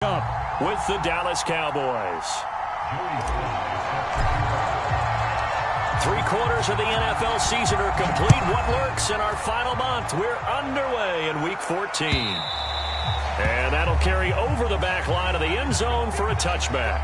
Up with the Dallas Cowboys. 3/4 of the NFL season are complete. What lurks in our final month? We're underway in Week 14. And that'll carry over the back line of the end zone for a touchback.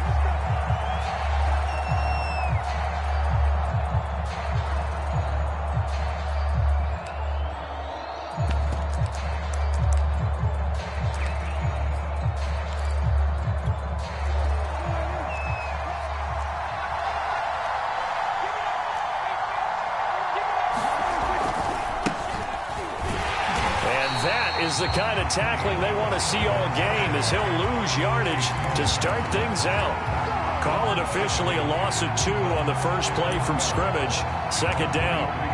Is the kind of tackling they want to see all game, as he'll lose yardage to start things out. Call it officially a loss of 2 on the first play from scrimmage. Second down.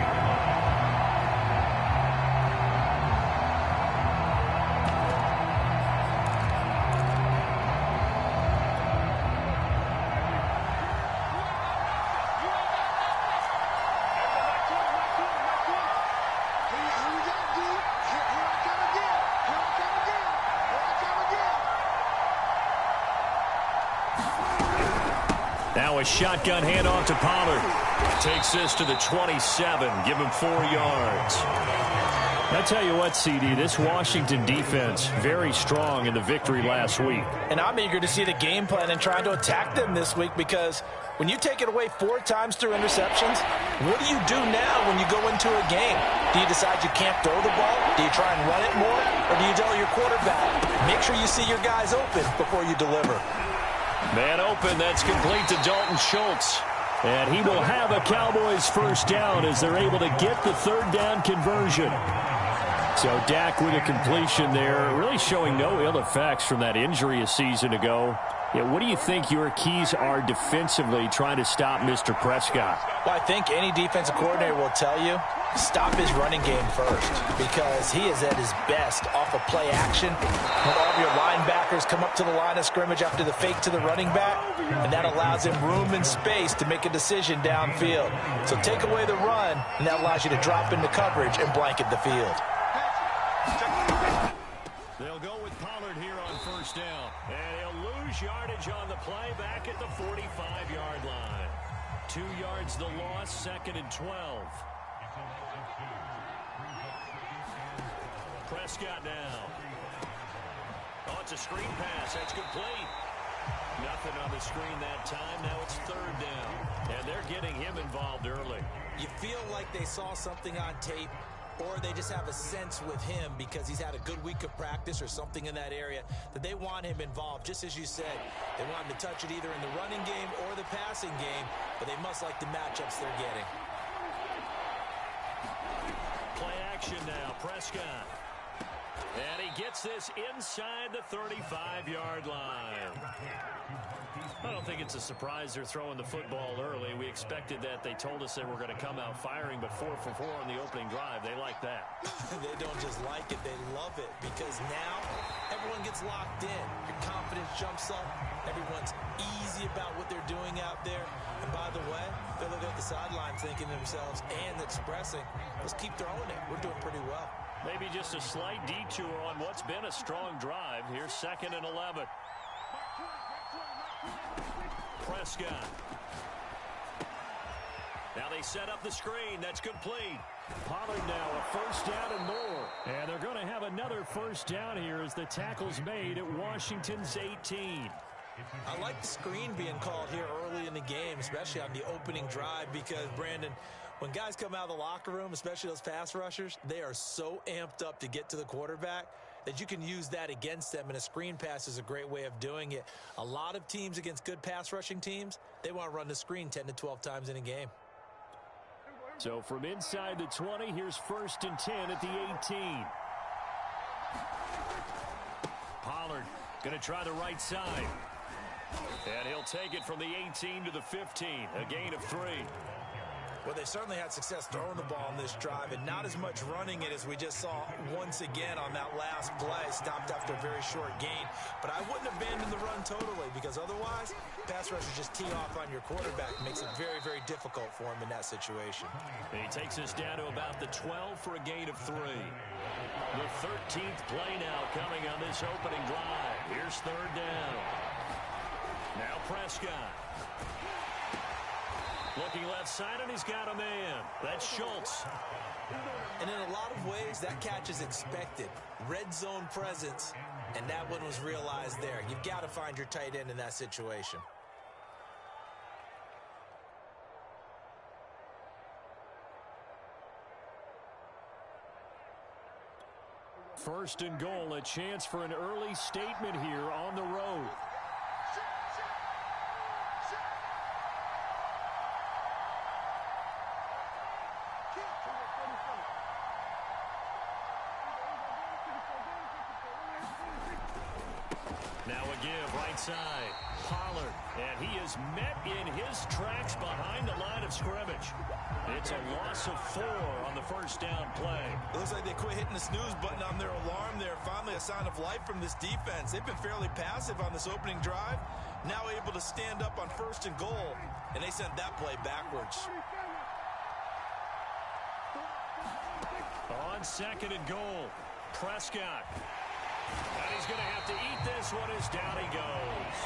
Now a shotgun handoff to Pollard. Takes this to the 27. Give him 4 yards. I tell you what, CD, this Washington defense, very strong in the victory last week. And I'm eager to see the game plan and trying to attack them this week, because when you take it away 4 times through interceptions, what do you do now when you go into a game? Do you decide you can't throw the ball? Do you try and run it more? Or do you tell your quarterback, make sure you see your guys open before you deliver? Man open, that's complete to Dalton Schultz. And he will have a Cowboys first down as they're able to get the third down conversion. So Dak with a completion there, really showing no ill effects from that injury a season ago. Yeah, what do you think your keys are defensively trying to stop Mr. Prescott? Well, I think any defensive coordinator will tell you, stop his running game first, because he is at his best off of play action. When all of your linebackers come up to the line of scrimmage after the fake to the running back, and that allows him room and space to make a decision downfield. So take away the run, and that allows you to drop into coverage and blanket the field. They'll go with Pollard here on first down. And he'll lose yardage on the play back at the 45-yard line. 2 yards the loss, 2nd and 12. Prescott now. Oh, it's a screen pass. That's complete. Nothing on the screen that time. Now it's 3rd down. And they're getting him involved early. You feel like they saw something on tape, or they just have a sense with him because he's had a good week of practice or something in that area that they want him involved. Just as you said, they want him to touch it either in the running game or the passing game, but they must like the matchups they're getting. Play action now, Prescott. And he gets this inside the 35-yard line. I don't think it's a surprise they're throwing the football early. We expected that. They told us they were going to come out firing, but 4 for 4 on the opening drive. They like that. They don't just like it, they love it, because now everyone gets locked in. Your confidence jumps up. Everyone's easy about what they're doing out there. And by the way, they're looking at the sideline thinking to themselves and expressing, let's keep throwing it. We're doing pretty well. Maybe just a slight detour on what's been a strong drive. Here's 2nd and 11. Prescott. Now they set up the screen. That's complete. Pollard now a first down and more. And they're going to have another first down here as the tackle's made at Washington's 18. I like the screen being called here early in the game, especially on the opening drive, because, Brandon, when guys come out of the locker room, especially those pass rushers, they are so amped up to get to the quarterback that you can use that against them, and a screen pass is a great way of doing it. A lot of teams against good pass rushing teams, they want to run the screen 10 to 12 times in a game. So from inside the 20, here's 1st and 10 at the 18. Pollard going to try the right side. And he'll take it from the 18 to the 15, a gain of 3. Well, they certainly had success throwing the ball on this drive and not as much running it as we just saw once again on that last play. Stopped after a very short gain. But I wouldn't abandon the run totally because otherwise, pass rushers just tee off on your quarterback. Makes it very, very difficult for him in that situation. He takes us down to about the 12 for a gain of 3. The 13th play now coming on this opening drive. Here's third down. Now Prescott. Looking left side, and he's got a man. That's Schultz. And in a lot of ways, that catch is expected. Red zone presence, and that one was realized there. You've got to find your tight end in that situation. First and goal, a chance for an early statement here on the road. Now a give, right side. Pollard, and he is met in his tracks behind the line of scrimmage. It's a loss of 4 on the first down play. It looks like they quit hitting the snooze button on their alarm there. Finally a sign of life from this defense. They've been fairly passive on this opening drive. Now able to stand up on first and goal, and they sent that play backwards. On second and goal, Prescott. And he's going to have to eat this one as down he goes.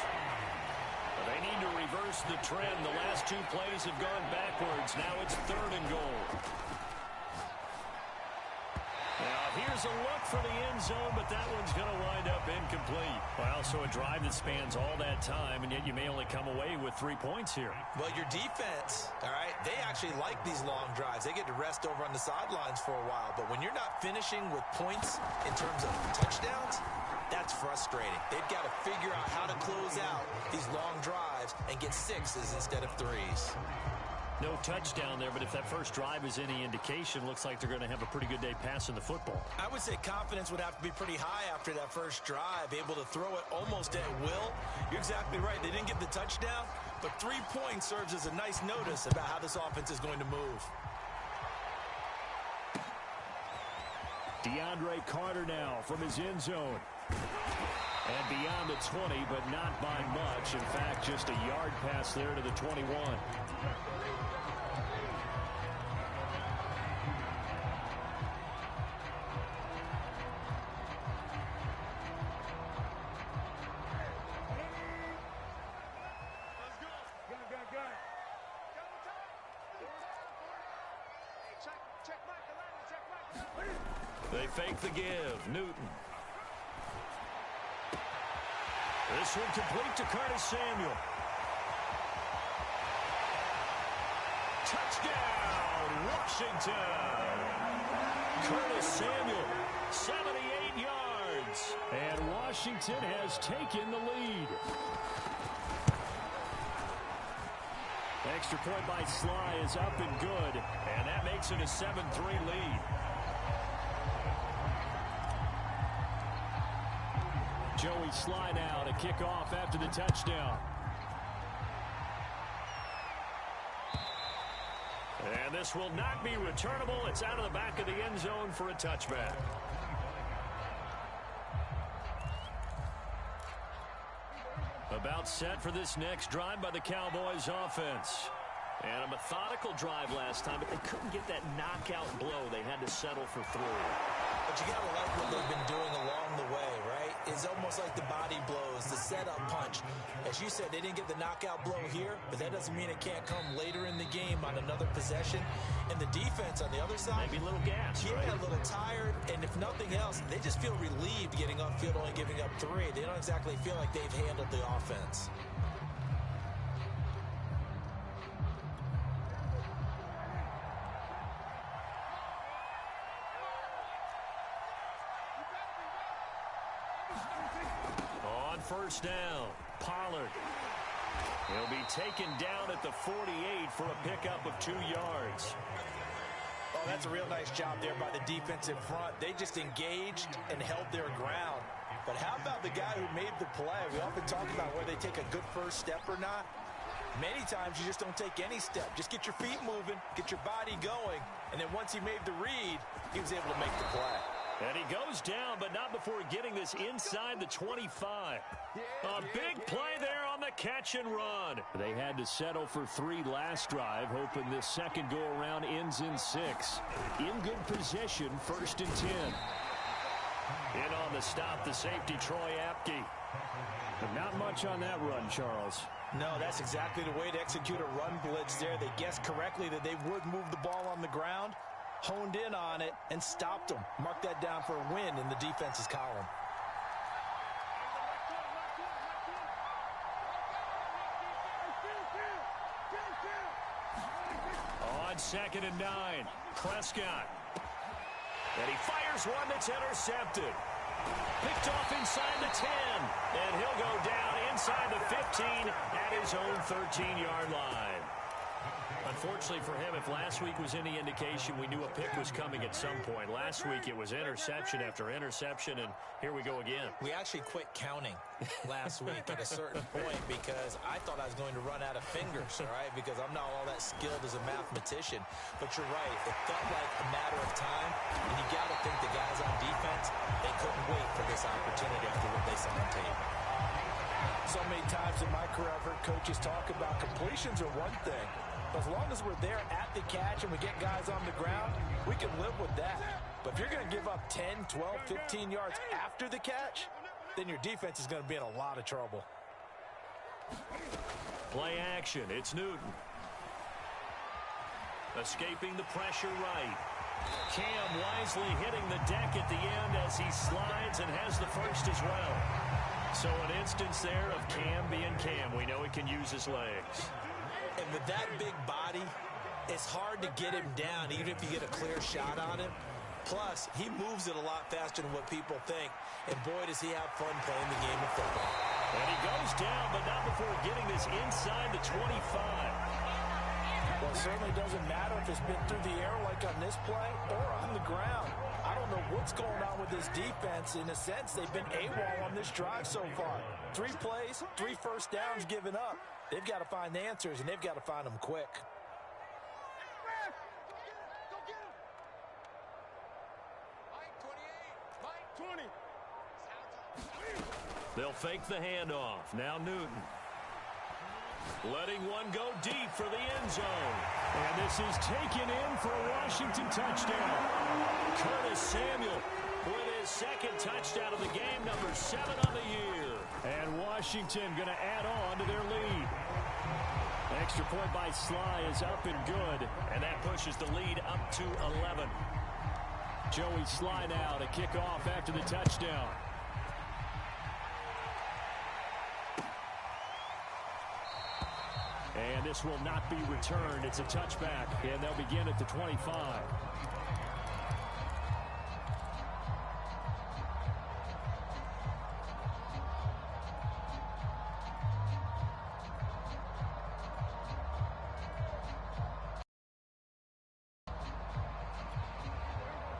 They need to reverse the trend. The last 2 plays have gone backwards. Now it's third and goal. Now here's a look for the end zone, but that one's going to wind up incomplete. Well, so a drive that spans all that time, and yet you may only come away with 3 points here. Well, your defense, all right, they actually like these long drives. They get to rest over on the sidelines for a while. But when you're not finishing with points in terms of touchdowns, that's frustrating. They've got to figure out how to close out these long drives and get 6s instead of 3s. No touchdown there, but if that first drive is any indication, looks like they're going to have a pretty good day passing the football. I would say confidence would have to be pretty high after that first drive, able to throw it almost at will. You're exactly right. They didn't get the touchdown, but 3 points serves as a nice notice about how this offense is going to move. DeAndre Carter now from his end zone. And beyond the 20, but not by much. In fact, just a yard pass there to the 21. They fake the give. Newton. This one complete to Curtis Samuel. Touchdown, Washington. Curtis Samuel, 78 yards. And Washington has taken the lead. Extra point by Sly is up and good. And that makes it a 7-3 lead. Joey Sly now to kick off after the touchdown. And this will not be returnable. It's out of the back of the end zone for a touchback. About set for this next drive by the Cowboys offense. And a methodical drive last time, but they couldn't get that knockout blow. They had to settle for 3. But you got to like what they've been doing along the way, right? It's almost like the body blows, the setup punch. As you said, they didn't get the knockout blow here, but that doesn't mean it can't come later in the game on another possession. And the defense on the other side, maybe a little gas, yeah, right? A little tired, and if nothing else, they just feel relieved getting upfield, only giving up 3. They don't exactly feel like they've handled the offense. First down, Pollard. He'll be taken down at the 48 for a pickup of 2 yards. Oh, that's a real nice job there by the defensive front. They just engaged and held their ground. But how about the guy who made the play? We often talk about where they take a good first step or not. Many times you just don't take any step. Just get your feet moving, get your body going, and then once he made the read, he was able to make the play. And he goes down, but not before getting this inside the 25. A big play there on the catch and run. They had to settle for 3 last drive, hoping this second go-around ends in 6. In good position, 1st and 10. In on the stop, the safety, Troy Apke. But not much on that run, Charles. No, that's exactly the way to execute a run blitz there. They guessed correctly that they would move the ball on the ground, honed in on it, and stopped them. Mark that down for a win in the defense's column. On 2nd and 9, Prescott. And he fires one that's intercepted. Picked off inside the 10. And he'll go down inside the 15 at his own 13-yard line. Unfortunately for him, if last week was any indication, we knew a pick was coming at some point. Last week it was interception after interception, and here we go again. We actually quit counting last week at a certain point because I thought I was going to run out of fingers, all right, because I'm not all that skilled as a mathematician. But you're right, it felt like a matter of time, and you got to think the guys on defense, they couldn't wait for this opportunity after what they saw on tape. So many times in my career I've heard coaches talk about completions are one thing. As long as we're there at the catch and we get guys on the ground, we can live with that. But if you're going to give up 10, 12, 15 yards after the catch, then your defense is going to be in a lot of trouble. Play action. It's Newton. Escaping the pressure right. Cam wisely hitting the deck at the end as he slides and has the first as well. So an instance there of Cam being Cam. We know he can use his legs. And with that big body, it's hard to get him down, even if you get a clear shot on him. Plus, he moves it a lot faster than what people think. And boy, does he have fun playing the game of football. And he goes down, but not before getting this inside the 25. Well, it certainly doesn't matter if it's been through the air like on this play or on the ground. I don't know what's going on with this defense. In a sense, they've been AWOL on this drive so far. 3 plays, 3 first downs given up. They've got to find the answers, and they've got to find them quick. They'll fake the handoff. Now Newton. Letting one go deep for the end zone. And this is taken in for a Washington touchdown. Curtis Samuel with his 2nd touchdown of the game, number 7 on the year. And Washington going to add on to their lead. Extra point by Sly is up and good. And that pushes the lead up to 11. Joey Sly now to kick off after the touchdown. And this will not be returned. It's a touchback, and they'll begin at the 25.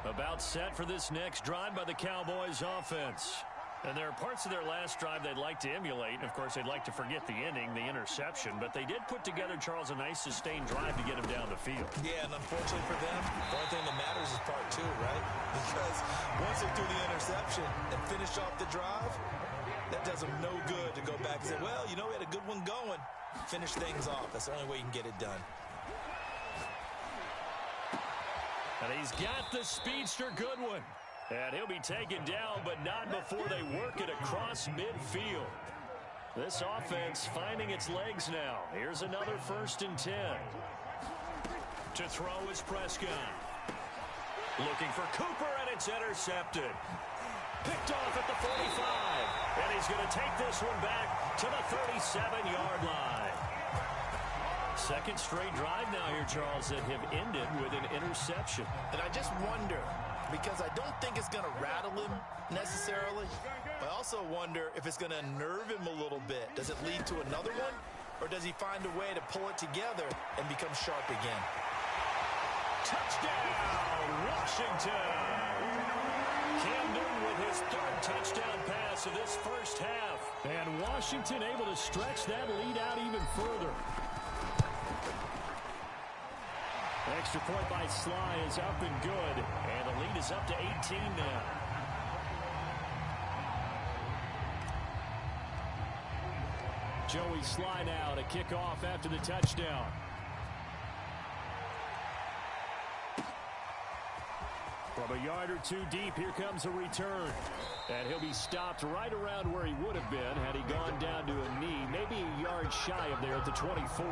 About set for this next drive by the Cowboys offense. And there are parts of their last drive they'd like to emulate. And, of course, they'd like to forget the ending, the interception. But they did put together, Charles, a nice sustained drive to get him down the field. Yeah, and unfortunately for them, the only thing that matters is part 2, right? Because once they do the interception and finish off the drive, that does them no good to go back and say, well, you know, we had a good one going. Finish things off. That's the only way you can get it done. And he's got the speedster Goodwin. And he'll be taken down, but not before they work it across midfield. This offense finding its legs now. Here's another 1st and 10. To throw is Prescott. Looking for Cooper, and it's intercepted. Picked off at the 45. And he's going to take this one back to the 37-yard line. 2nd straight drive now here, Charles, that have ended with an interception. And I just wonder, because I don't think it's going to rattle him necessarily. I also wonder if it's going to nerve him a little bit. Does it lead to another one? Or does he find a way to pull it together and become sharp again? Touchdown, Washington! Cam Newton with with his third touchdown pass of this first half. And Washington able to stretch that lead out even further. Extra point by Sly is up and good. And the lead is up to 18 now. Joey Sly now to kick off after the touchdown. From a yard or two deep, here comes a return. And he'll be stopped right around where he would have been had he gone down to a knee, maybe a yard shy of there at the 24.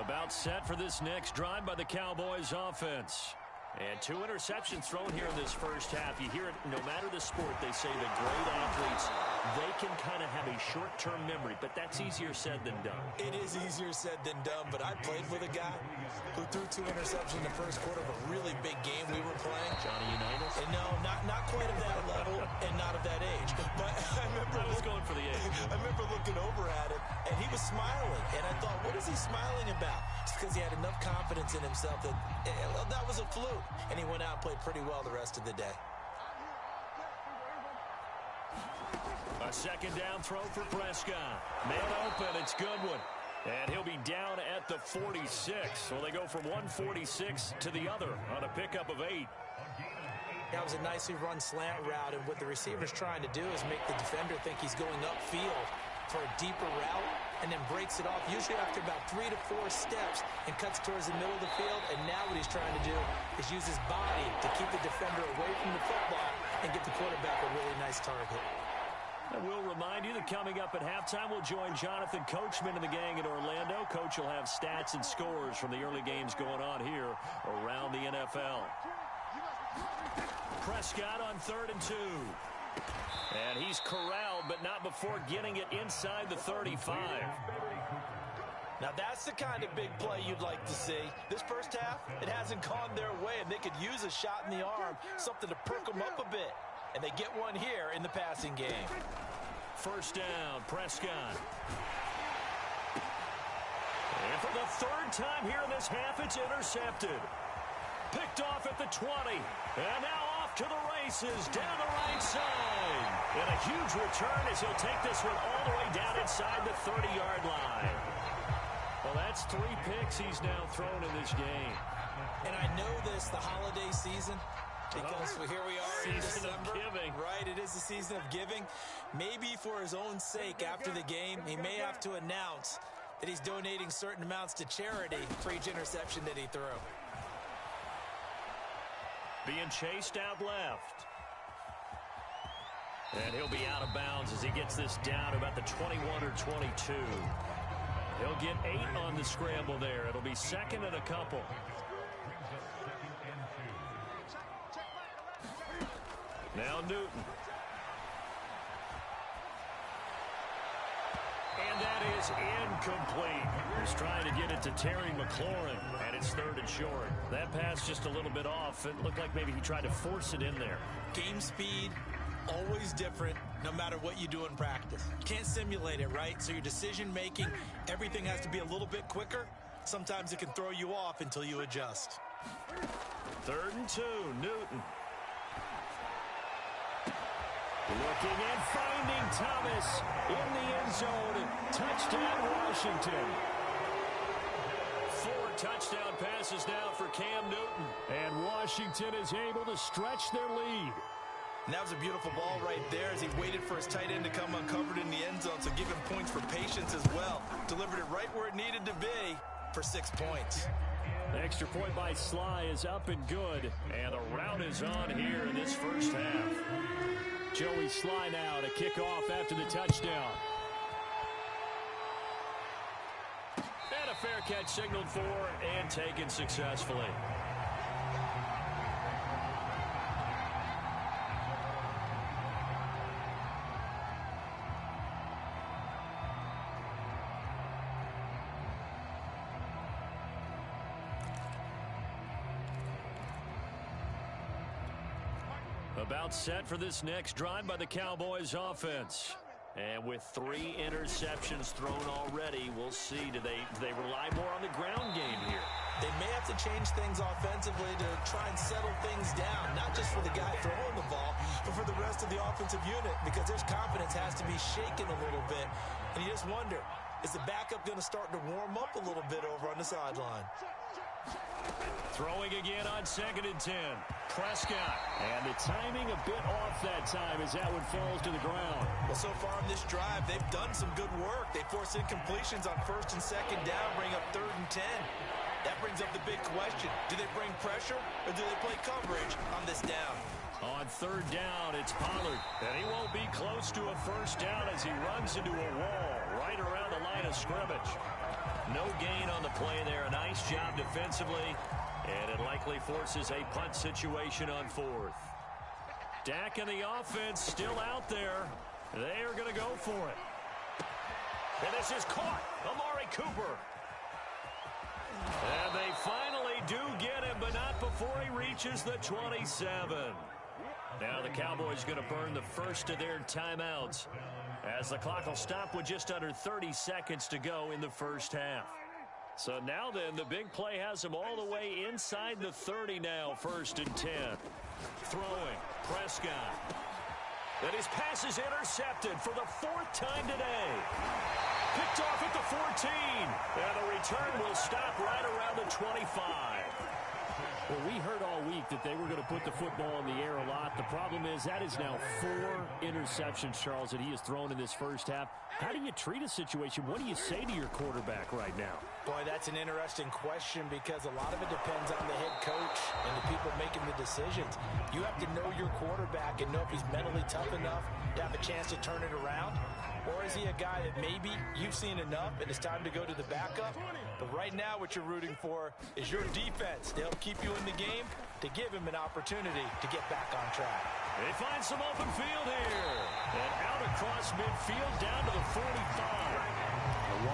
About set for this next drive by the Cowboys offense. And 2 interceptions thrown here in this first half. You hear it no matter the sport, they say the great athletes, they can kind of have a short-term memory, but that's easier said than done. It is easier said than done, but I played with a guy who threw 2 interceptions in the first quarter of a really big game we were playing. Johnny Unitas? And no, not quite of that level and not of that age. But I was going for the age. I remember looking over at him, and he was smiling. And I thought, what is he smiling about? It's because he had enough confidence in himself that that was a fluke. And he went out and played pretty well the rest of the day. A second down throw for Prescott. Man open, it's Goodwin. And he'll be down at the 46. So they go from one 46 to the other on a pickup of 8. That was a nicely run slant route, and what the receiver's trying to do is make the defender think he's going upfield for a deeper route, and then breaks it off, usually after about 3 to 4 steps, and cuts towards the middle of the field. And now what he's trying to do is use his body to keep the defender away from the football and get the quarterback a really nice target. And we'll remind you that coming up at halftime, we'll join Jonathan Coachman and the gang in Orlando. Coach will have stats and scores from the early games going on here around the NFL. Prescott on 3rd and 2. And he's corralled, but not before getting it inside the 35. Now that's the kind of big play you'd like to see. This first half, it hasn't gone their way, and they could use a shot in the arm, something to perk them up a bit. And they get one here in the passing game. First down, Prescott. And for the 3rd time here in this half, it's intercepted. Picked off at the 20. And now off to the races down the right side. And a huge return as he'll take this one all the way down inside the 30-yard line. Well, that's 3 picks he's now thrown in this game. And I know this, the holiday season, because here we are in December. Season of giving. Right, it is the season of giving. Maybe for his own sake after the game, he may have to announce that he's donating certain amounts to charity for each interception that he threw. Being chased out left. And he'll be out of bounds as he gets this down to about the 21 or 22. He'll get 8 on the scramble there. It'll be 2nd and a couple. Now Newton. And that is incomplete. He's trying to get it to Terry McLaurin, and it's 3rd and short. That pass just a little bit off. It looked like maybe he tried to force it in there. Game speed, always different, no matter what you do in practice. You can't simulate it, right? So your decision-making, everything has to be a little bit quicker. Sometimes it can throw you off until you adjust. 3rd and 2, Newton. Looking and finding Thomas in the end zone. Touchdown, Washington. 4 touchdown passes now for Cam Newton. And Washington is able to stretch their lead. And that was a beautiful ball right there as he waited for his tight end to come uncovered in the end zone, so give him points for patience as well. Delivered it right where it needed to be for 6 points. The extra point by Sly is up and good. And the route is on here in this first half. Joey Sly now to kick off after the touchdown. And a fair catch signaled for and taken successfully. About set for this next drive by the Cowboys offense. And with 3 interceptions thrown already, we'll see. Do they rely more on the ground game here? They may have to change things offensively to try and settle things down, not just for the guy throwing the ball, but for the rest of the offensive unit, because their confidence has to be shaken a little bit. And you just wonder, is the backup going to start to warm up a little bit over on the sideline? Throwing again on 2nd and 10. Prescott. And the timing a bit off that time as that one falls to the ground. Well, so far on this drive, they've done some good work. They force incompletions on 1st and 2nd down, bring up 3rd and 10. That brings up the big question. Do they bring pressure or do they play coverage on this down? On 3rd down, it's Pollard. And he won't be close to a 1st down as he runs into a wall right around the line of scrimmage. No gain on the play there. A nice job defensively. And it likely forces a punt situation on 4th. Dak and the offense still out there. They are going to go for it. And this is caught. Amari Cooper. And they finally do get him, but not before he reaches the 27. Now the Cowboys going to burn the first of their timeouts as the clock will stop with just under 30 seconds to go in the first half. So now then, the big play has him all the way inside the 30 now, 1st and 10. Throwing, Prescott. And his pass is intercepted for the 4th time today. Picked off at the 14. And the return will stop right around the 25. Well, we heard all week that they were going to put the football in the air a lot. The problem is that is now 4 interceptions, Charles, that he has thrown in this first half. How do you treat a situation? What do you say to your quarterback right now? Boy, that's an interesting question because a lot of it depends on the head coach and the people making the decisions. You have to know your quarterback and know if he's mentally tough enough to have a chance to turn it around. Or is he a guy that maybe you've seen enough and it's time to go to the backup? But right now what you're rooting for is your defense to help keep you in the game, to give him an opportunity to get back on track. They find some open field here. And out across midfield down to the 45.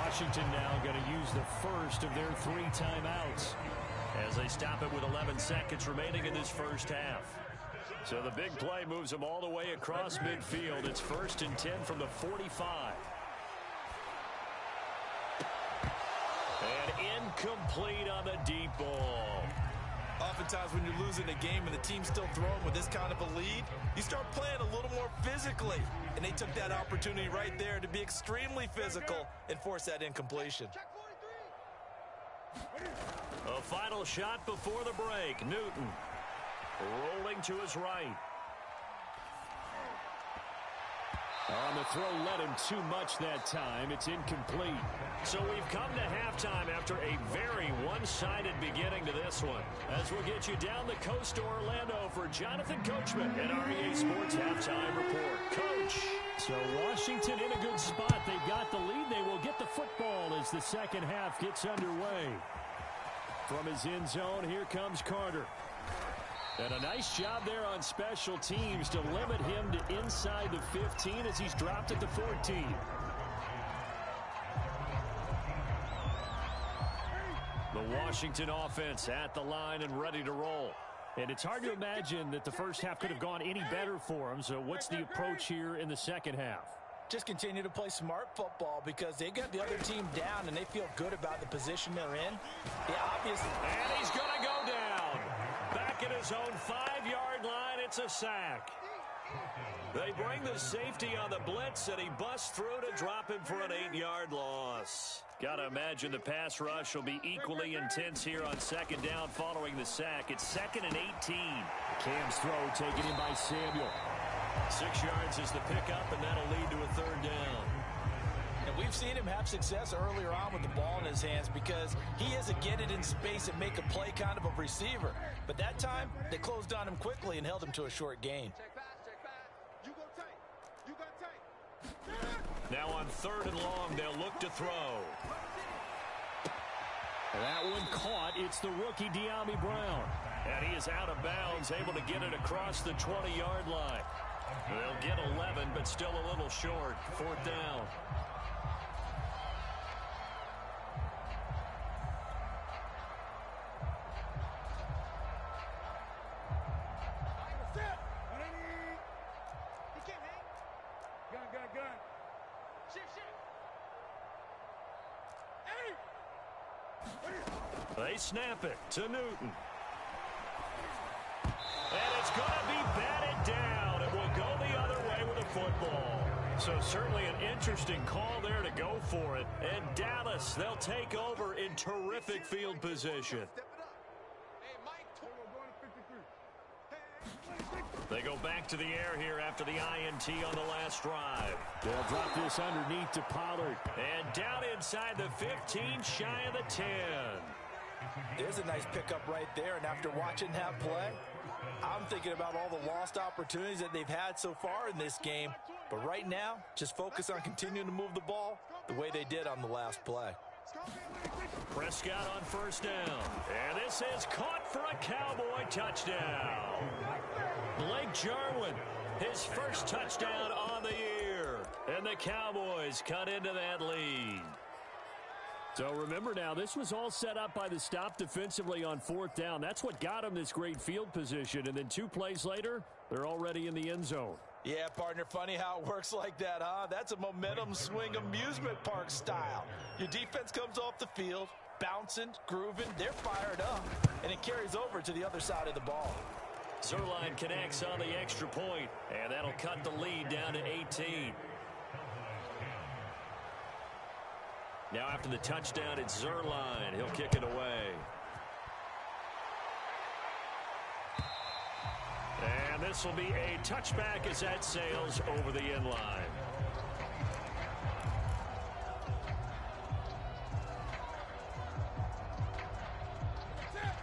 Washington now going to use the first of their 3 timeouts as they stop it with 11 seconds remaining in this first half. So the big play moves them all the way across midfield. It's 1st and 10 from the 45. And incomplete on the deep ball. Oftentimes when you're losing a game and the team's still throwing with this kind of a lead, you start playing a little more physically. And they took that opportunity right there to be extremely physical and force that incompletion. A final shot before the break. Newton rolling to his right. On the throw led him too much that time. It's incomplete. So we've come to halftime after a very one-sided beginning to this one. As we'll get you down the coast to Orlando for Jonathan Coachman and REA Sports Halftime Report. Coach. So Washington in a good spot. They've got the lead. They will get the football as the second half gets underway. From his end zone, here comes Carter. And a nice job there on special teams to limit him to inside the 15 as he's dropped at the 14. The Washington offense at the line and ready to roll. And it's hard to imagine that the first half could have gone any better for them. So what's the approach here in the second half? Just continue to play smart football because they got the other team down and they feel good about the position they're in. The obvious. And he's going to go down. Back at his own 5-yard line, it's a sack. They bring the safety on the blitz, and he busts through to drop him for an 8-yard loss. Got to imagine the pass rush will be equally intense here on second down following the sack. It's 2nd and 18. Cam's throw taken in by Samuel. 6 yards is the pickup, and that'll lead to a 3rd down. And we've seen him have success earlier on with the ball in his hands because he is a get it in space and make a play kind of a receiver. But that time, they closed on him quickly and held him to a short gain. Now on 3rd and long, they'll look to throw. That one caught. It's the rookie De'Ami Brown. And he is out of bounds, able to get it across the 20-yard line. They'll get 11, but still a little short. 4th down. They snap it to Newton. And it's going to be batted down. It will go the other way with the football. So certainly an interesting call there to go for it. And Dallas, they'll take over in terrific field position. They go back to the air here after the INT on the last drive. They'll drop this underneath to Pollard. And down inside the 15, shy of the 10. There's a nice pickup right there, and after watching that play, I'm thinking about all the lost opportunities that they've had so far in this game. But right now, just focus on continuing to move the ball the way they did on the last play. Prescott on first down. And this is caught for a Cowboy touchdown. Blake Jarwin, his first touchdown on the year. And the Cowboys cut into that lead. So remember now, this was all set up by the stop defensively on fourth down. That's what got them this great field position. And then 2 plays later, they're already in the end zone. Yeah, partner, funny how it works like that, huh? That's a momentum swing amusement park style. Your defense comes off the field, bouncing, grooving, they're fired up, and it carries over to the other side of the ball. Zuerlein connects on the extra point, and that'll cut the lead down to 18. Now after the touchdown, it's Zuerlein. He'll kick it away. And this will be a touchback as that sails over the end line.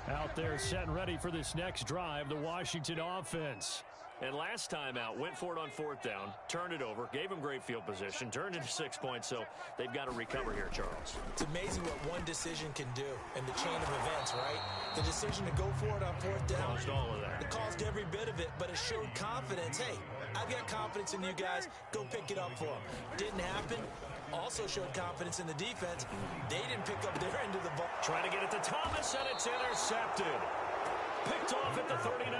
Out there set and ready for this next drive, the Washington offense. And last time out, went for it on fourth down, turned it over, gave them great field position, turned into 6 points, so they've got to recover here, Charles. It's amazing what one decision can do in the chain of events, right? The decision to go for it on fourth down. Caused all of that. It caused every bit of it, but it showed confidence. Hey, I've got confidence in you guys. Go pick it up for them. Didn't happen. Also showed confidence in the defense. They didn't pick up their end of the ball. Trying to get it to Thomas, and it's intercepted. Picked off at the 39.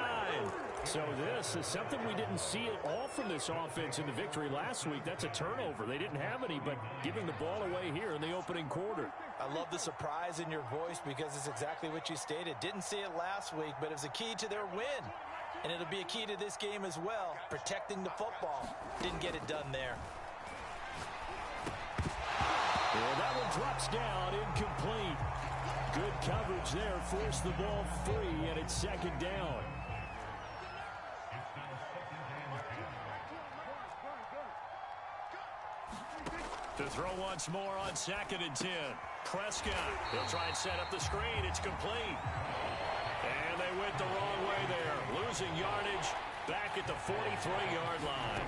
So this is something we didn't see at all from this offense in the victory last week. That's a turnover. They didn't have any, but giving the ball away here in the opening quarter. I love the surprise in your voice because it's exactly what you stated. Didn't see it last week, but it was a key to their win. And it'll be a key to this game as well, protecting the football. Didn't get it done there. Well, that one drops down, incomplete. Good coverage there, forced the ball free, and it's second down. To throw once more on 2nd and 10. Prescott, he'll try and set up the screen. It's complete. And they went the wrong way there. Losing yardage back at the 43-yard line.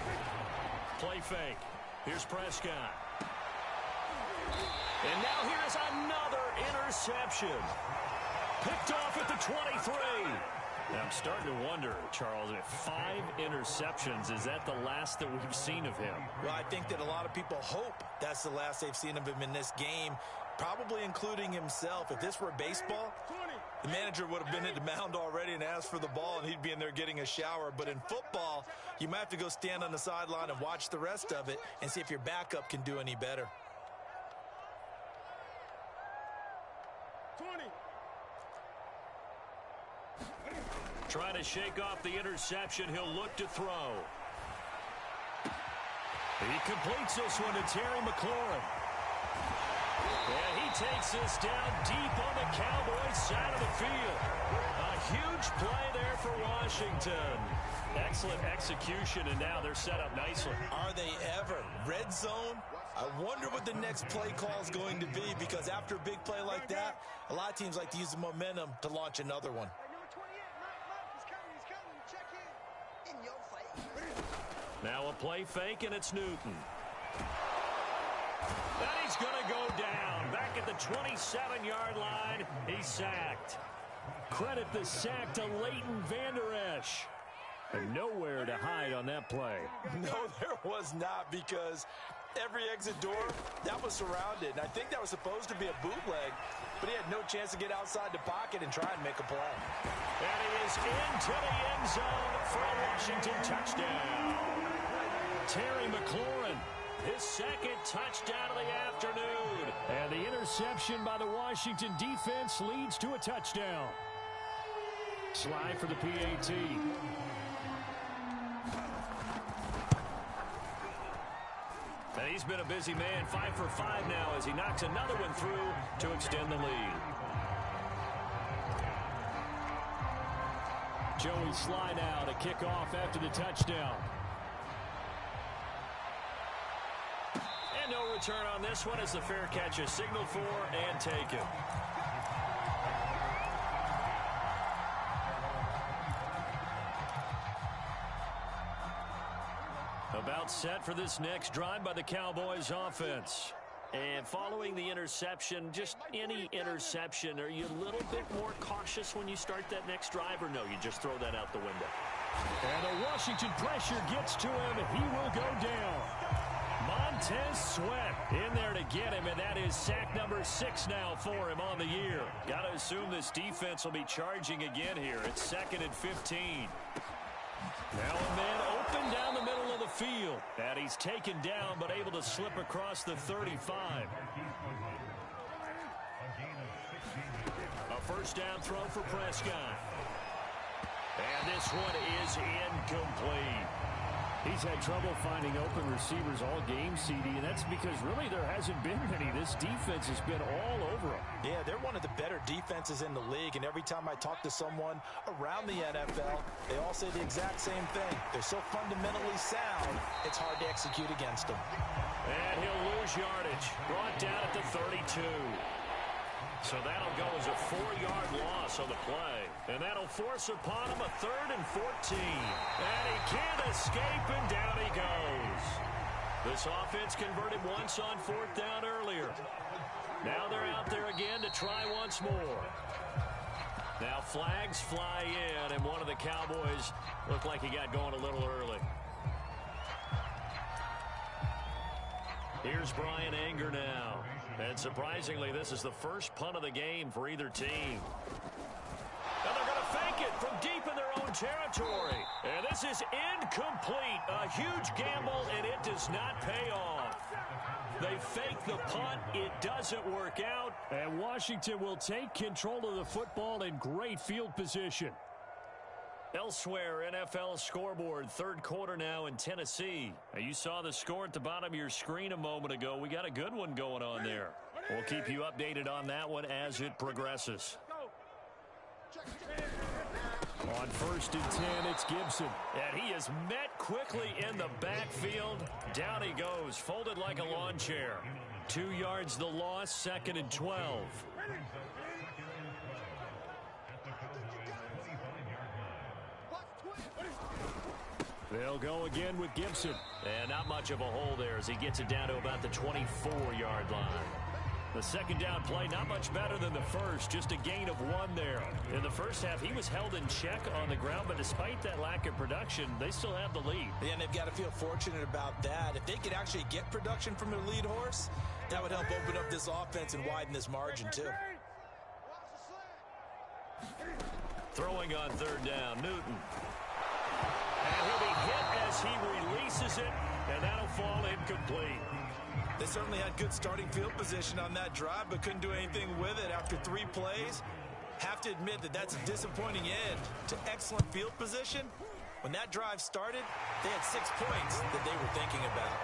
Play fake. Here's Prescott. And now here's another interception. Picked off at the 23. Now I'm starting to wonder, Charles, if 5 interceptions, is that the last that we've seen of him? Well, I think that a lot of people hope that's the last they've seen of him in this game, probably including himself. If this were baseball, the manager would have been at the mound already and asked for the ball, and he'd be in there getting a shower. But in football, you might have to go stand on the sideline and watch the rest of it and see if your backup can do any better. 20. Trying to shake off the interception. He'll look to throw. He completes this one to Terry McLaurin. And he takes this down deep on the Cowboys side of the field. A huge play there for Washington. Excellent execution, and now they're set up nicely. Are they ever? Red zone? I wonder what the next play call is going to be, because after a big play like that, a lot of teams like to use the momentum to launch another one. Now a play fake, and it's Newton. And he's going to go down. Back at the 27-yard line, he's sacked. Credit the sack to Leighton Vander Esch. And nowhere to hide on that play. No, there was not, because every exit door, that was surrounded. And I think that was supposed to be a bootleg, but he had no chance to get outside the pocket and try and make a play. And he is into the end zone for a Washington touchdown. Terry McLaurin His second touchdown of the afternoon. And the interception by the Washington defense leads to a touchdown. Slide for the PAT. And he's been a busy man, 5 for 5 now as he knocks another one through to extend the lead. Joey Slye now to kick off after the touchdown. And no return on this one as the fair catch is signaled for and taken. About set for this next drive by the Cowboys offense. And following the interception, just any interception, are you a little bit more cautious when you start that next drive, or no, you just throw that out the window? And the Washington pressure gets to him. He will go down. Montez Sweat in there to get him, and that is sack number 6 now for him on the year. Got to assume this defense will be charging again here. It's 2nd and 15. Now a man open down the middle of the field. And he's taken down, but able to slip across the 35. A first down throw for Prescott. And this one is incomplete. He's had trouble finding open receivers all game, CD, and that's because really there hasn't been many. This defense has been all over him. Yeah, they're one of the better defenses in the league, and every time I talk to someone around the NFL, they all say the exact same thing. They're so fundamentally sound, it's hard to execute against them. And he'll lose yardage. Brought down at the 32. So that'll go as a 4-yard loss on the play. And that'll force upon him a 3rd and 14. And he can't escape, and down he goes. This offense converted once on 4th down earlier. Now they're out there again to try once more. Now flags fly in, and one of the Cowboys looked like he got going a little early. Here's Brian Anger now. And surprisingly, this is the first punt of the game for either team. And they're going to fake it from deep in their own territory. And this is incomplete. A huge gamble, and it does not pay off. They fake the punt. It doesn't work out. And Washington will take control of the football in great field position. Elsewhere, NFL scoreboard, 3rd quarter now in Tennessee. You saw the score at the bottom of your screen a moment ago. We got a good one going on there. We'll keep you updated on that one as it progresses. On 1st and 10, it's Gibson. And he is met quickly in the backfield. Down he goes, folded like a lawn chair. 2 yards the loss, 2nd and 12. They'll go again with Gibson. And not much of a hole there as he gets it down to about the 24-yard line. The 2nd down play, not much better than the first, just a gain of 1 there. In the first half, he was held in check on the ground, but despite that lack of production, they still have the lead. Yeah, and they've got to feel fortunate about that. If they could actually get production from their lead horse, that would help open up this offense and widen this margin, too. Throwing on 3rd down, Newton. And he'll be hit as he releases it, and that'll fall incomplete. They certainly had good starting field position on that drive, but couldn't do anything with it after 3 plays. Have to admit that that's a disappointing end to excellent field position. When that drive started, they had 6 points that they were thinking about.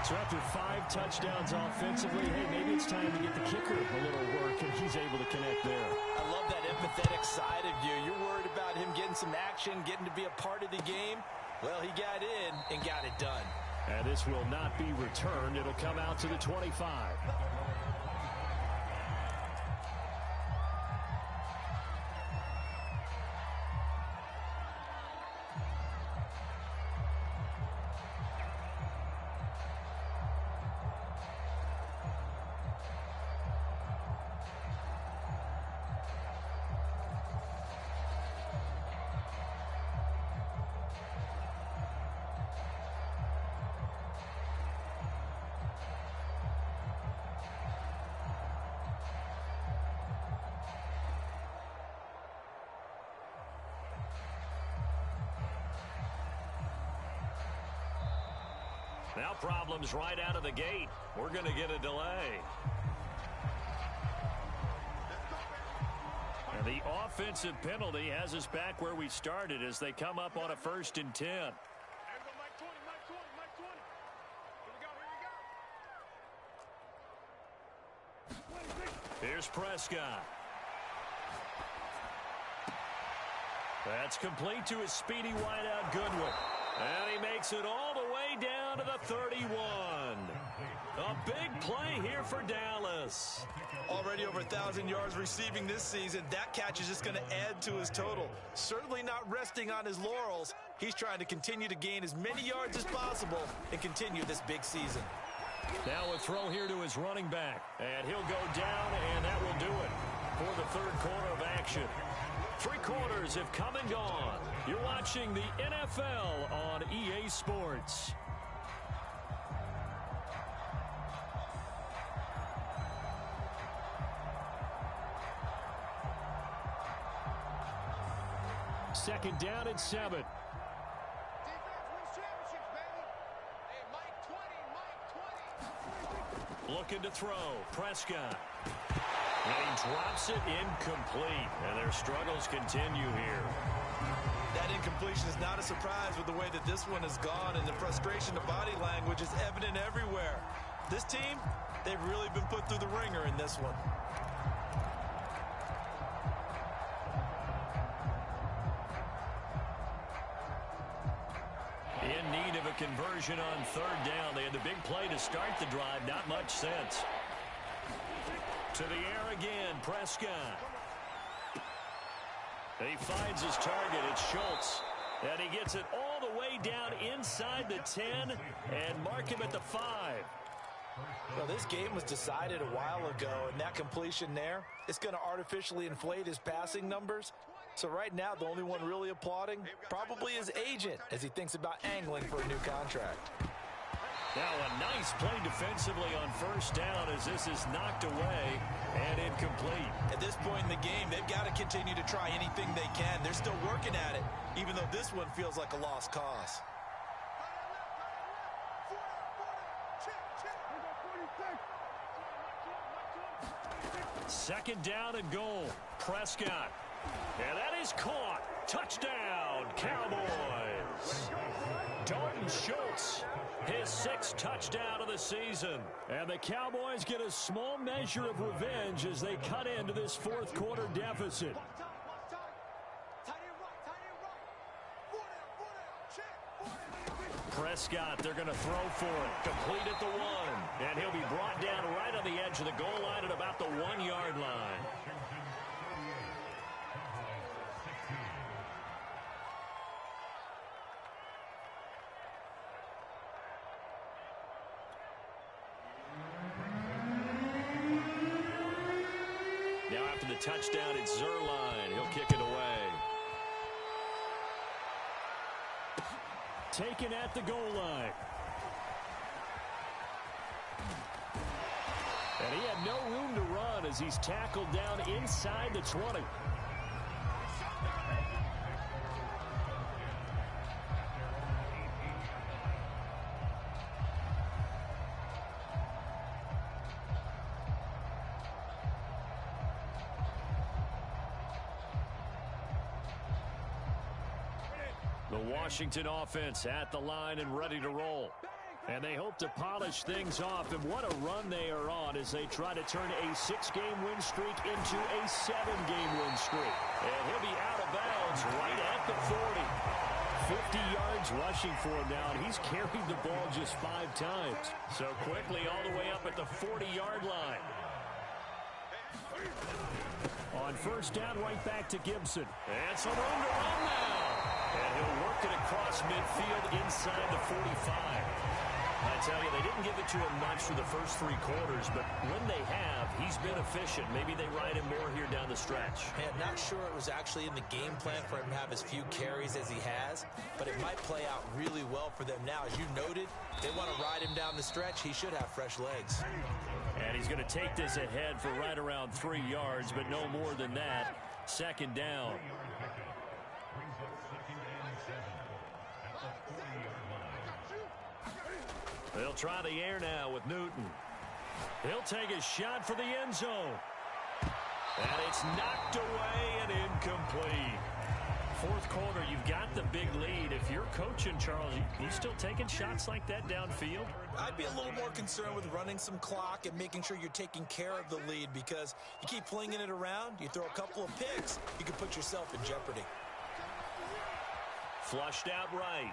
So after 5 touchdowns offensively, hey, maybe it's time to get the kicker a little work, and he's able to connect there. I love that empathetic side of you. You're worried about him getting some action, getting to be a part of the game. Well, he got in and got it done. And this will not be returned. It'll come out to the 25. Now problems right out of the gate. We're going to get a delay. And the offensive penalty has us back where we started as they come up on a 1st and 10. Here's Prescott. That's complete to his speedy wideout Goodwin. And he makes it all the way down to the 31. A big play here for Dallas. Already over 1,000 yards receiving this season. That catch is just going to add to his total. Certainly not resting on his laurels. He's trying to continue to gain as many yards as possible and continue this big season. Now a throw here to his running back. And he'll go down, and that will do it for the 3rd quarter of action. 3 quarters have come and gone. You're watching the NFL on EA Sports. Second down and 7. Looking to throw. Prescott. And he drops it incomplete. And their struggles continue here. That incompletion is not a surprise with the way that this one has gone, and the frustration of body language is evident everywhere. This team, they've really been put through the ringer in this one. In need of a conversion on 3rd down. They had the big play to start the drive. Not much sense. To the air again, Prescott. He finds his target. It's Schultz. And he gets it all the way down inside the 10 and mark him at the 5. Well, this game was decided a while ago, and that completion there, it's going to artificially inflate his passing numbers. So right now, the only one really applauding probably his agent as he thinks about angling for a new contract. Now a nice play defensively on 1st down as this is knocked away and incomplete. At this point in the game, they've got to continue to try anything they can. They're still working at it, even though this one feels like a lost cause. Second down and goal. Prescott. And that is caught. Touchdown, Cowboys. Dalton Schultz, his 6th touchdown of the season. And the Cowboys get a small measure of revenge as they cut into this 4th quarter deficit. Prescott, they're going to throw for it. Complete at the 1. And he'll be brought down right on the edge of the goal line at about the 1-yard line. Now after the touchdown, it's Zuerlein. He'll kick it away. Taken at the goal line. And he had no room to run as he's tackled down inside the 20. The Washington offense at the line and ready to roll. And they hope to polish things off. And what a run they are on as they try to turn a 6-game win streak into a 7-game win streak. And he'll be out of bounds right at the 40. 50 yards rushing for him now, and he's carried the ball just 5 times. So quickly all the way up at the 40-yard line. On 1st down, right back to Gibson. And some room to run now. And he'll work it across midfield inside the 45. I tell you, they didn't give it to him much for the first 3 quarters, but when they have, he's been efficient. Maybe they ride him more here down the stretch. Man, not sure it was actually in the game plan for him to have as few carries as he has, but it might play out really well for them now. As you noted, they want to ride him down the stretch. He should have fresh legs. And he's going to take this ahead for right around 3 yards, but no more than that. 2nd down. They'll try the air now with Newton. He'll take a shot for the end zone. And it's knocked away and incomplete. Fourth quarter, you've got the big lead. If you're coaching, Charles, you still taking shots like that downfield? I'd be a little more concerned with running some clock and making sure you're taking care of the lead, because you keep flinging it around, you throw a couple of picks, you can put yourself in jeopardy. Flushed out right.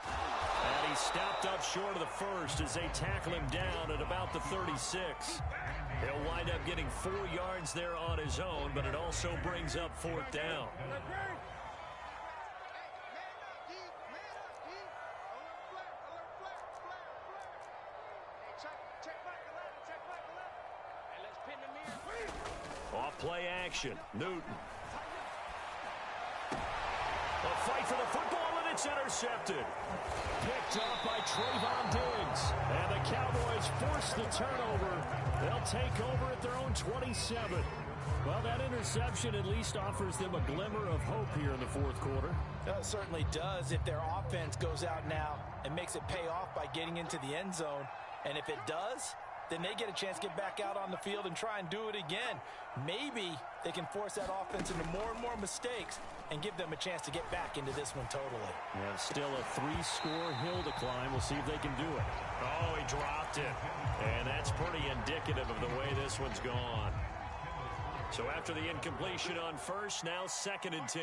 And he stopped up short of the first as they tackle him down at about the 36. He'll wind up getting 4 yards there on his own, but it also brings up fourth down. Off play action. Newton. A fight for the football, and it's intercepted. Picked up by Trayvon Diggs. And the Cowboys force the turnover. They'll take over at their own 27. Well, that interception at least offers them a glimmer of hope here in the fourth quarter. It certainly does if their offense goes out now and makes it pay off by getting into the end zone. And if it does, then they get a chance to get back out on the field and try and do it again. Maybe they can force that offense into more and more mistakes and give them a chance to get back into this one totally. Yeah, still a 3-score hill to climb. We'll see if they can do it. Oh, he dropped it. And that's pretty indicative of the way this one's gone. So after the incompletion on first, now 2nd and 10.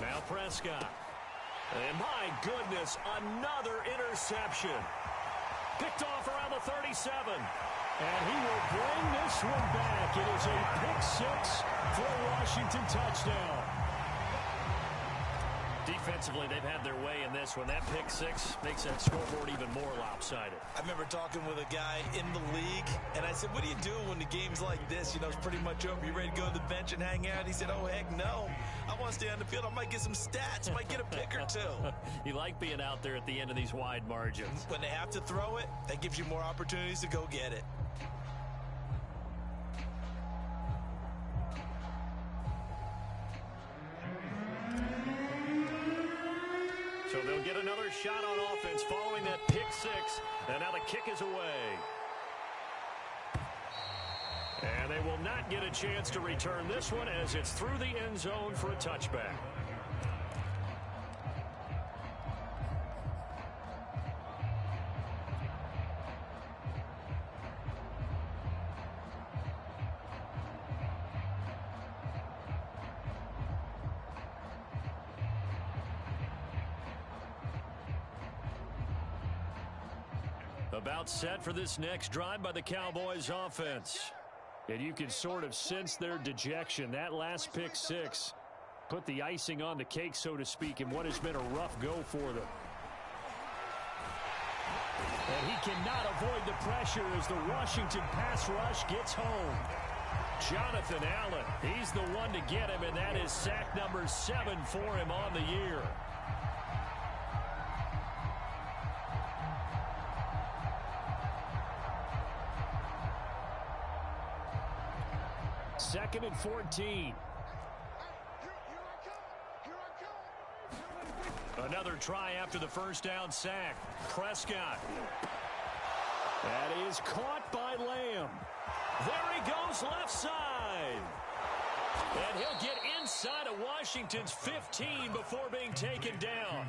Now Prescott. And my goodness, another interception. Picked off around the 37. And he will bring this one back. It is a pick-6 for a Washington touchdown. Defensively, they've had their way in this one. That pick-6 makes that scoreboard even more lopsided. I remember talking with a guy in the league, and I said, what do you do when the game's like this? You know, it's pretty much over. You ready to go to the bench and hang out? He said, oh, heck no. I want to stay on the field. I might get some stats. Might get a pick or two. You like being out there at the end of these wide margins. When they have to throw it, that gives you more opportunities to go get it. So they'll get another shot on offense following that pick-6. And now the kick is away. And they will not get a chance to return this one as it's through the end zone for a touchback. About set for this next drive by the Cowboys offense. And you can sort of sense their dejection. That last pick-6 put the icing on the cake, so to speak, in what has been a rough go for them. And he cannot avoid the pressure as the Washington pass rush gets home. Jonathan Allen, he's the one to get him, and that is sack number 7 for him on the year. Second and 14. Another try after the first down sack. Prescott. That is caught by Lamb. There he goes left side. And he'll get inside of Washington's 15 before being taken down.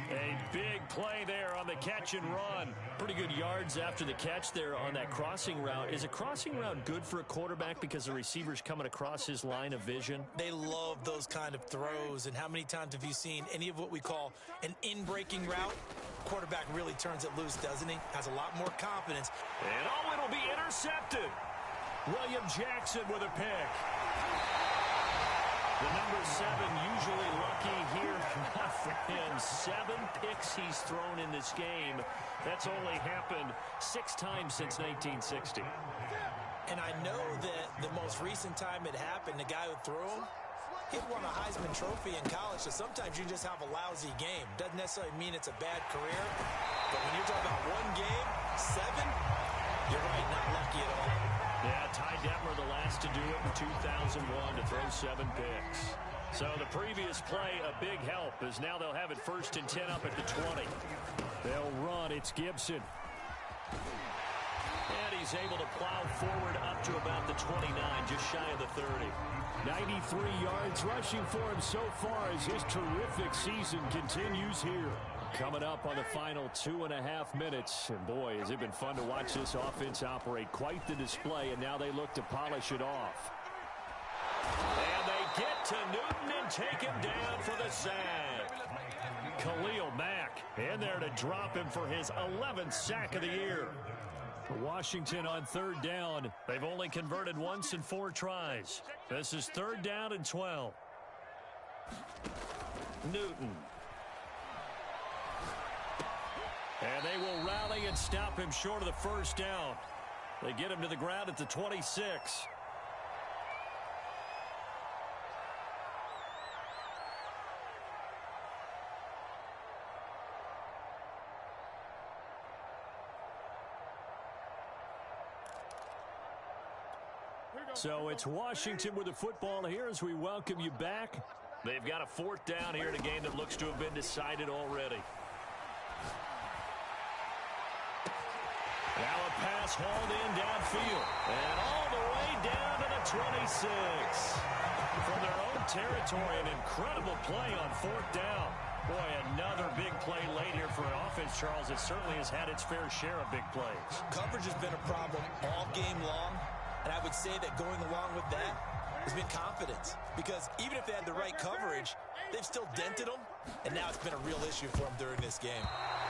A big play there on the catch and run. Pretty good yards after the catch there on that crossing route. Is a crossing route good for a quarterback because the receiver's coming across his line of vision? They love those kind of throws. And how many times have you seen any of what we call an in-breaking route? Quarterback really turns it loose, doesn't he? Has a lot more confidence. And oh, it'll be intercepted. William Jackson with a pick. The number 7 usually lucky here. Not for him. 7 picks he's thrown in this game. That's only happened 6 times since 1960. And I know that the most recent time it happened, the guy who threw him, he won a Heisman Trophy in college, so sometimes you just have a lousy game. Doesn't necessarily mean it's a bad career, but when you're talking about one game, 7, you're right, not lucky at all. Yeah, Ty Detmer the last to do it in 2001 to throw 7 picks. So the previous play, a big help, as now they'll have it 1st and 10 up at the 20. They'll run. It's Gibson. And he's able to plow forward up to about the 29, just shy of the 30. 93 yards rushing for him so far as his terrific season continues here. Coming up on the final 2.5 minutes. And boy, has it been fun to watch this offense operate. Quite the display, and now they look to polish it off. And they get to Newton and take him down for the sack. Khalil Mack in there to drop him for his 11th sack of the year. Washington on 3rd down. They've only converted once in 4 tries. This is 3rd down and 12. Newton. And they will rally and stop him short of the 1st down. They get him to the ground at the 26. So it's Washington with the football here as we welcome you back. They've got a 4th down here in a game that looks to have been decided already. Now a pass hauled in downfield. And all the way down to the 26. From their own territory, an incredible play on 4th down. Boy, another big play late here for an offense, Charles, that certainly has had its fair share of big plays. Coverage has been a problem all game long. And I would say that going along with that has been confidence. Because even if they had the right coverage, they've still dented them. And now it's been a real issue for them during this game.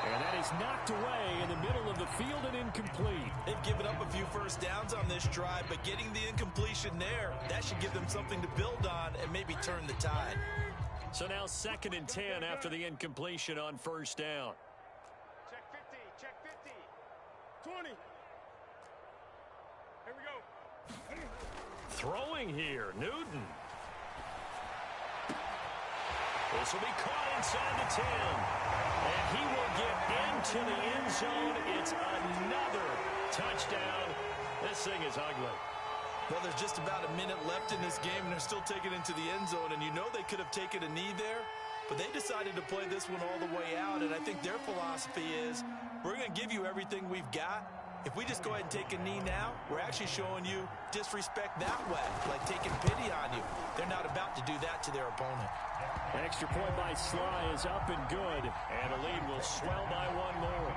And that is knocked away in the middle of the field and incomplete. They've given up a few 1st downs on this drive, but getting the incompletion there, that should give them something to build on and maybe turn the tide. So now 2nd and 10 after the incompletion on 1st down. Check 50, check 50. 20. Here we go. Throwing here, Newton. This will be caught inside the 10. And he will get into the end zone. It's another touchdown. This thing is ugly. Well, there's just about a minute left in this game, and they're still taking it into the end zone. And you know they could have taken a knee there, but they decided to play this one all the way out. And I think their philosophy is, we're going to give you everything we've got. If we just go ahead and take a knee now, we're actually showing you disrespect that way, like taking pity on you. They're not about to do that to their opponent. Extra point by Sly is up and good, and the lead will swell by 1 more.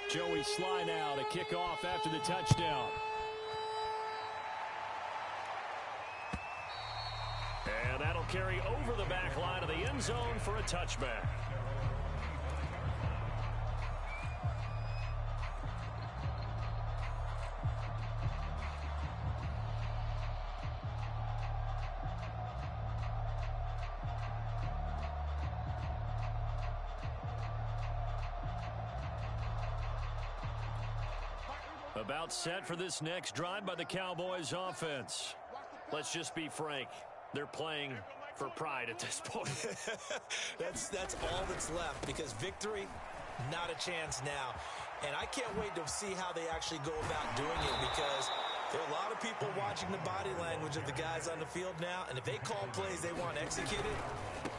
Joey Sly now to kick off after the touchdown. And that'll carry over the back line of the end zone for a touchback. About set for this next drive by the Cowboys offense. Let's just be frank. They're playing for pride at this point. That's all that's left, because victory, not a chance now. And I can't wait to see how they actually go about doing it, because there are a lot of people watching the body language of the guys on the field now, and if they call plays they want executed,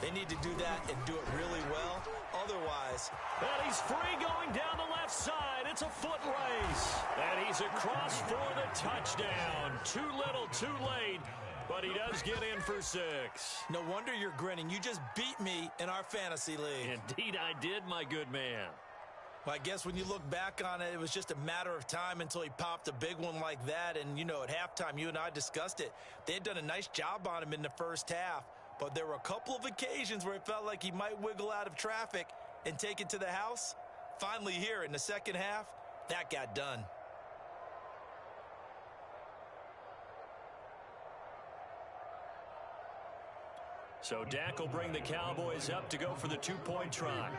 they need to do that and do it really well. Otherwise, and he's free going down the left side. It's a foot race. And he's across for the touchdown. Too little, too late. But he does get in for 6. No wonder you're grinning. You just beat me in our fantasy league. Indeed I did, my good man. Well, I guess when you look back on it, it was just a matter of time until he popped a big one like that. And, you know, at halftime, you and I discussed it. They had done a nice job on him in the first half. But there were a couple of occasions where it felt like he might wiggle out of traffic and take it to the house. Finally here in the second half, that got done. So Dak will bring the Cowboys up to go for the 2-point try.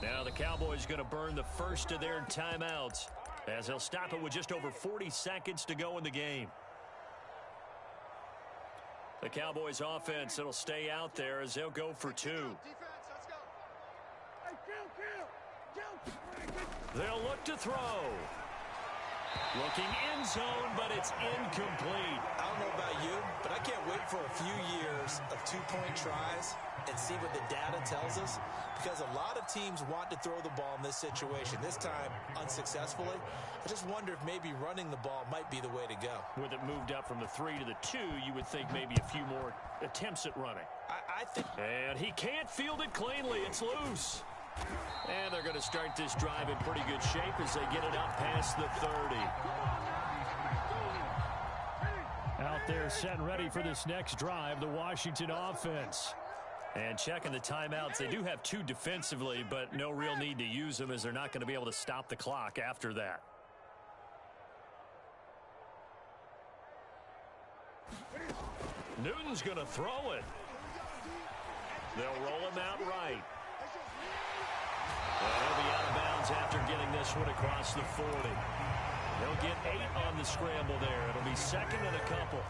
Now the Cowboys going to burn the first of their timeouts as they'll stop it with just over 40 seconds to go in the game. The Cowboys offense, it'll stay out there as they'll go for two. They'll look to throw. Looking end zone, but it's incomplete. I don't know about you, but I can't wait for a few years of two-point tries and see what the data tells us, because a lot of teams want to throw the ball in this situation. This time, unsuccessfully. I just wonder if maybe running the ball might be the way to go. With it moved up from the 3 to the 2, you would think maybe a few more attempts at running. I think... And he can't field it cleanly. It's loose. And they're going to start this drive in pretty good shape as they get it up past the 30. Out there set and ready for this next drive, the Washington offense. And checking the timeouts, they do have 2 defensively, but no real need to use them as they're not going to be able to stop the clock after that. Newton's going to throw it. They'll roll him out right. And he'll be out of bounds after getting this one across the 40. He'll get 8 on the scramble there. It'll be second and a couple.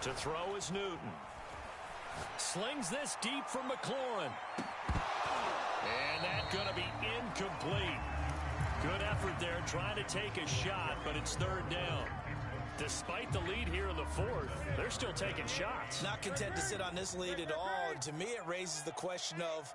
To throw is Newton. Slings this deep for McLaurin. And that's going to be incomplete. Good effort there trying to take a shot, but it's third down. Despite the lead here in the fourth, they're still taking shots. Not content to sit on this lead at all. And to me, it raises the question of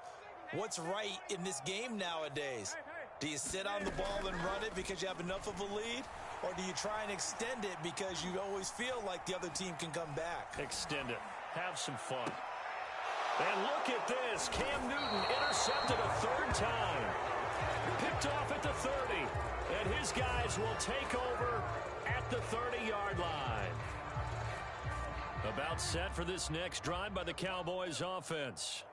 what's right in this game nowadays. Do you sit on the ball and run it because you have enough of a lead? Or do you try and extend it because you always feel like the other team can come back? Extend it. Have some fun. And look at this. Cam Newton intercepted a third time. Picked off at the 30. And his guys will take over at the 30-yard line. About set for this next drive by the Cowboys offense.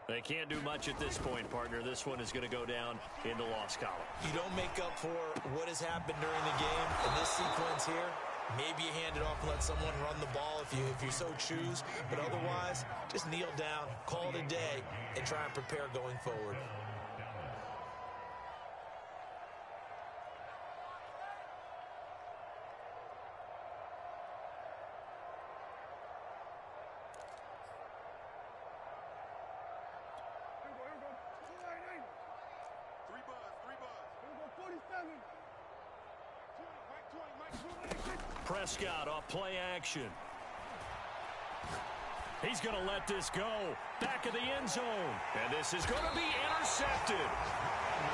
They can't do much at this point, partner. This one is going to go down in the loss column. You don't make up for what has happened during the game in this sequence here. Maybe you hand it off and let someone run the ball if you so choose. But otherwise, just kneel down, call it a day, and try and prepare going forward. Prescott off play action. He's going to let this go. Back of the end zone. And this is going to be intercepted.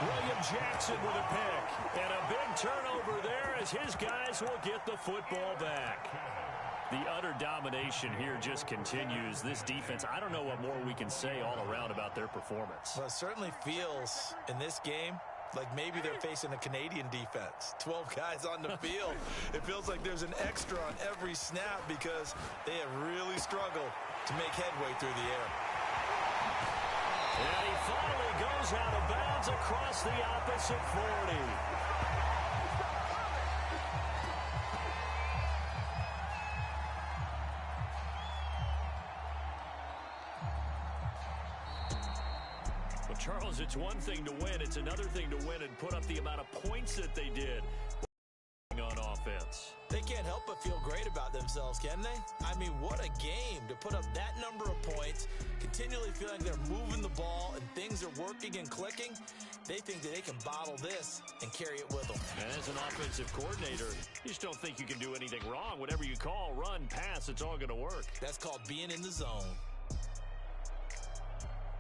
William Jackson with a pick. And a big turnover there as his guys will get the football back. The utter domination here just continues. This defense, I don't know what more we can say all around about their performance. Well, it certainly feels in this game like maybe they're facing a Canadian defense. 12 guys on the field. It feels like there's an extra on every snap because they have really struggled to make headway through the air. And he finally goes out of bounds across the opposite 40. Charles, it's one thing to win. It's another thing to win and put up the amount of points that they did on offense. They can't help but feel great about themselves, can they? I mean, what a game to put up that number of points, continually feel like they're moving the ball and things are working and clicking. They think that they can bottle this and carry it with them. And as an offensive coordinator, you just don't think you can do anything wrong. Whatever you call, run, pass, it's all going to work. That's called being in the zone.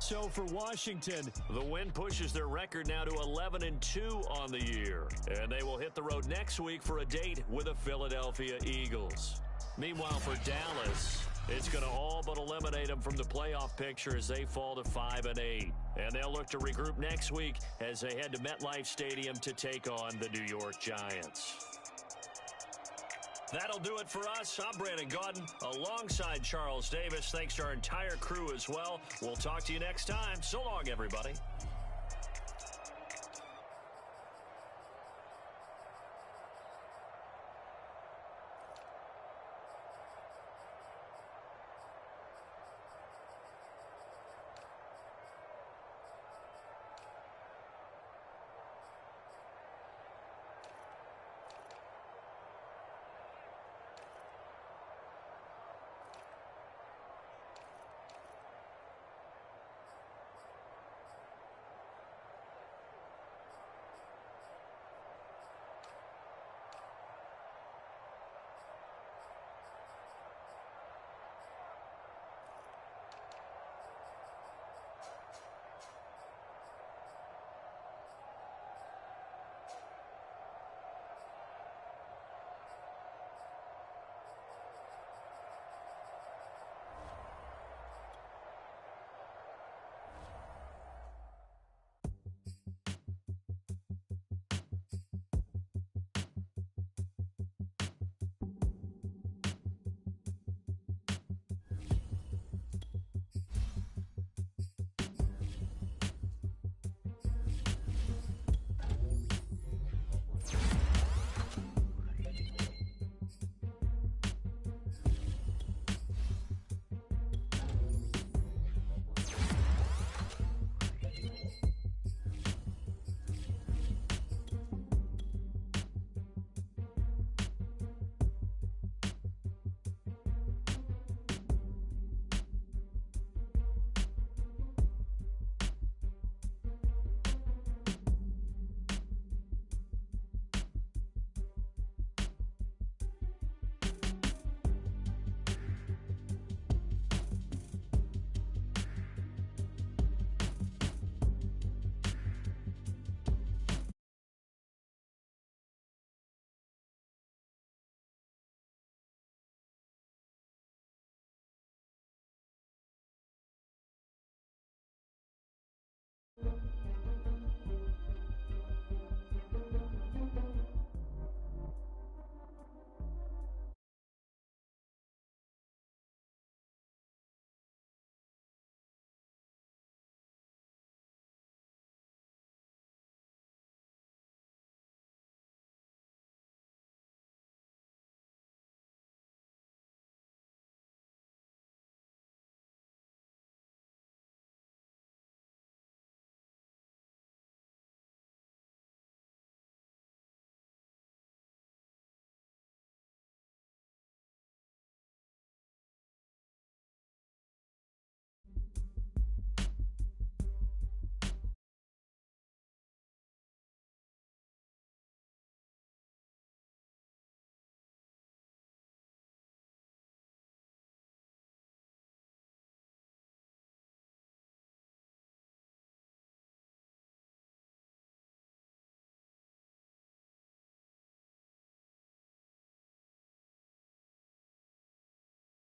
So for Washington, the win pushes their record now to 11-2 on the year. And they will hit the road next week for a date with the Philadelphia Eagles. Meanwhile, for Dallas, it's going to all but eliminate them from the playoff picture as they fall to 5-8. And they'll look to regroup next week as they head to MetLife Stadium to take on the New York Giants. That'll do it for us. I'm Brandon Gaudin alongside Charles Davis. Thanks to our entire crew as well. We'll talk to you next time. So long, everybody.